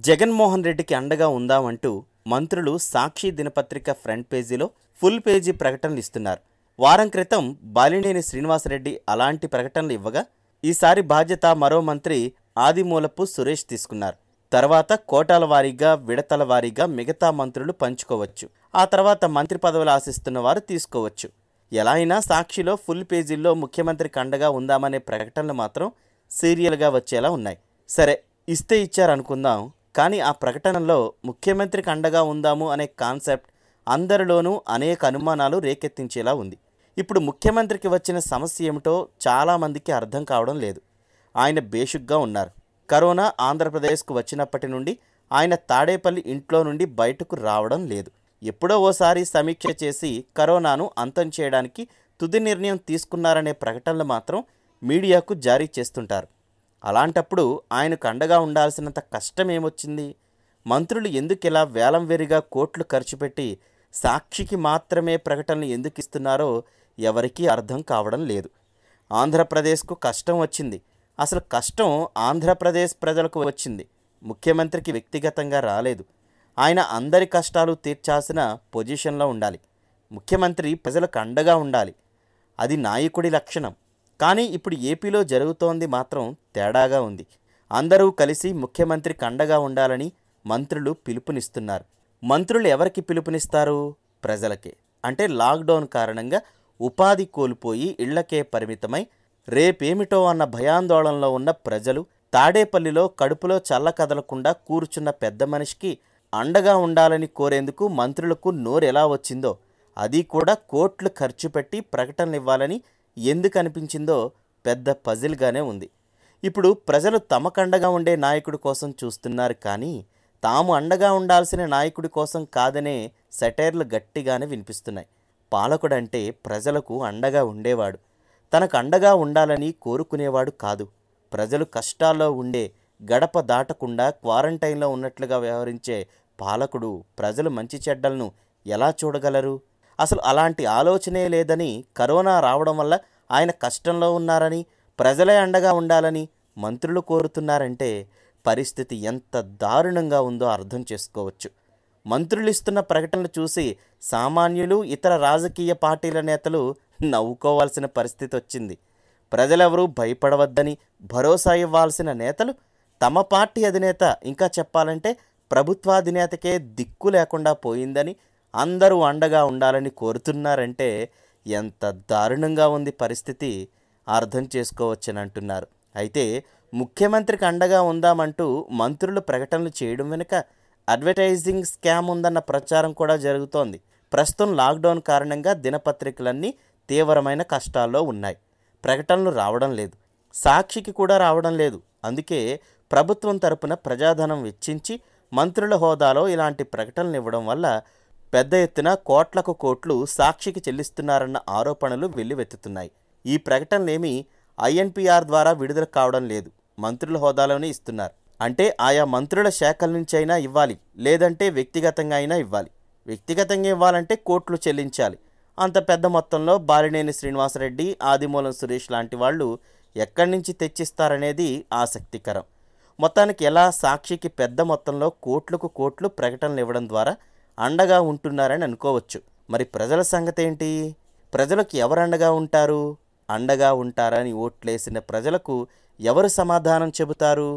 జగన్మోహన్ రెడ్డికి అండగా ఉందామంటూ మంత్రులు సాక్షి దినపత్రిక ఫ్రంట్ పేజీలో ఫుల్ పేజీ ప్రకటనలు ఇస్తున్నారు. వారం క్రితం బాలినేని శ్రీనివాసరెడ్డి అలాంటి ప్రకటనలు ఇవ్వగా ఈసారి బాధ్యత మరో మంత్రి ఆదిమూలపు సురేష్ తీసుకున్నారు. తర్వాత కోటాల వారీగా విడతల వారీగా మిగతా మంత్రులు పంచుకోవచ్చు. ఆ తర్వాత మంత్రి పదవులు ఆశిస్తున్న వారు తీసుకోవచ్చు. ఎలా అయినా సాక్షిలో ఫుల్ పేజీల్లో ముఖ్యమంత్రికి అండగా ఉందామనే ప్రకటనలు మాత్రం సీరియల్గా వచ్చేలా ఉన్నాయి. సరే, ఇస్తే ఇచ్చారనుకుందాం. కానీ ఆ ప్రకటనలో ముఖ్యమంత్రికి అండగా ఉందాము అనే కాన్సెప్ట్ అందరిలోనూ అనేక అనుమానాలు రేకెత్తించేలా ఉంది. ఇప్పుడు ముఖ్యమంత్రికి వచ్చిన సమస్య ఏమిటో చాలామందికి అర్థం కావడం లేదు. ఆయన బేషుగ్గా ఉన్నారు. కరోనా ఆంధ్రప్రదేశ్కు వచ్చినప్పటి నుండి ఆయన తాడేపల్లి ఇంట్లో నుండి బయటకు రావడం లేదు. ఎప్పుడో ఓసారి సమీక్ష చేసి కరోనాను అంతం చేయడానికి తుది నిర్ణయం తీసుకున్నారనే ప్రకటనలు మాత్రం మీడియాకు జారీ చేస్తుంటారు. అలాంటప్పుడు ఆయనకు అండగా ఉండాల్సినంత కష్టం ఏమొచ్చింది? మంత్రులు ఎందుకిలా వేలంవేరిగా కోట్లు ఖర్చు పెట్టి సాక్షికి మాత్రమే ప్రకటనలు ఎందుకు ఇస్తున్నారో ఎవరికీ అర్థం కావడం లేదు. ఆంధ్రప్రదేశ్కు కష్టం వచ్చింది. అసలు కష్టం ఆంధ్రప్రదేశ్ ప్రజలకు వచ్చింది. ముఖ్యమంత్రికి వ్యక్తిగతంగా రాలేదు. ఆయన అందరి కష్టాలు తీర్చాల్సిన పొజిషన్లో ఉండాలి. ముఖ్యమంత్రి ప్రజలకు అండగా ఉండాలి. అది నాయకుడి లక్షణం. కానీ ఇప్పుడు ఏపీలో జరుగుతోంది మాత్రం తేడాగా ఉంది. అందరూ కలిసి ముఖ్యమంత్రికి అండగా ఉండాలని మంత్రులు పిలుపునిస్తున్నారు. మంత్రులు ఎవరికి పిలుపునిస్తారు? ప్రజలకే. అంటే లాక్డౌన్ కారణంగా ఉపాధి కోల్పోయి ఇళ్లకే పరిమితమై రేపేమిటో అన్న భయాందోళనలో ఉన్న ప్రజలు, తాడేపల్లిలో కడుపులో చల్ల కదలకుండా కూర్చున్న పెద్ద మనిషికి అండగా ఉండాలని కోరేందుకు మంత్రులకు నోరెలా వచ్చిందో, అది కూడా కోట్లు ఖర్చు పెట్టి ప్రకటనలు ఇవ్వాలని ఎందుకు అనిపించిందో పెద్ద పజిల్గానే ఉంది. ఇప్పుడు ప్రజలు తమకండగా ఉండే నాయకుడి కోసం చూస్తున్నారు, కానీ తాము అండగా ఉండాల్సిన నాయకుడి కోసం కాదనే సెటైర్లు గట్టిగానే వినిపిస్తున్నాయి. పాలకుడంటే ప్రజలకు అండగా ఉండేవాడు, తనకు అండగా ఉండాలని కోరుకునేవాడు కాదు. ప్రజలు కష్టాల్లో ఉండే, గడప దాటకుండా క్వారంటైన్లో ఉన్నట్లుగా వ్యవహరించే పాలకుడు ప్రజలు మంచి చెడ్డలను ఎలా చూడగలరు? అసలు అలాంటి ఆలోచనే లేదని, కరోనా రావడం వల్ల ఆయన కష్టంలో ఉన్నారని, ప్రజలే అండగా ఉండాలని మంత్రులు కోరుతున్నారంటే పరిస్థితి ఎంత దారుణంగా ఉందో అర్థం చేసుకోవచ్చు. మంత్రులు ఇస్తున్న ప్రకటనలు చూసి సామాన్యులు, ఇతర రాజకీయ పార్టీల నేతలు నవ్వుకోవాల్సిన పరిస్థితి వచ్చింది. ప్రజలెవరూ భయపడవద్దని భరోసా ఇవ్వాల్సిన నేతలు తమ పార్టీ అధినేత, ఇంకా చెప్పాలంటే ప్రభుత్వాధినేతకే దిక్కు లేకుండా పోయిందని అందరూ అండగా ఉండాలని కోరుతున్నారంటే ఎంత దారుణంగా ఉంది పరిస్థితి అర్థం చేసుకోవచ్చని అంటున్నారు. అయితే ముఖ్యమంత్రికి అండగా ఉందామంటూ మంత్రులు ప్రకటనలు చేయడం వెనుక అడ్వర్టైజింగ్ స్కామ్ ఉందన్న ప్రచారం కూడా జరుగుతోంది. ప్రస్తుతం లాక్డౌన్ కారణంగా దినపత్రికలన్నీ తీవ్రమైన కష్టాల్లో ఉన్నాయి. ప్రకటనలు రావడం లేదు, సాక్షికి కూడా రావడం లేదు. అందుకే ప్రభుత్వం తరపున ప్రజాధనం వెచ్చించి మంత్రుల హోదాలో ఇలాంటి ప్రకటనలు ఇవ్వడం వల్ల పెద్ద ఎత్తున కోట్లకు కోట్లు సాక్షికి చెల్లిస్తున్నారన్న ఆరోపణలు వెల్లువెత్తుతున్నాయి. ఈ ప్రకటనలేమీ ఐఎన్పిఆర్ ద్వారా విడుదల కావడం లేదు, మంత్రుల హోదాలోనే ఇస్తున్నారు. అంటే ఆయా మంత్రుల శాఖల నుంచి అయినా ఇవ్వాలి, లేదంటే వ్యక్తిగతంగా అయినా ఇవ్వాలి. వ్యక్తిగతంగా ఇవ్వాలంటే కోట్లు చెల్లించాలి. అంత పెద్ద మొత్తంలో బాలినేని శ్రీనివాసరెడ్డి, ఆదిమూలం సురేష్ లాంటి వాళ్ళు ఎక్కడి నుంచి తెచ్చిస్తారనేది ఆసక్తికరం. మొత్తానికి ఎలా సాక్షికి పెద్ద మొత్తంలో కోట్లకు కోట్లు ప్రకటనలు ఇవ్వడం ద్వారా అండగా ఉంటున్నారని అనుకోవచ్చు. మరి ప్రజల సంగతి ఏంటి? ప్రజలకు ఎవరు అండగా ఉంటారు? అండగా ఉంటారని ఓట్లేసిన ప్రజలకు ఎవరు సమాధానం చెబుతారు?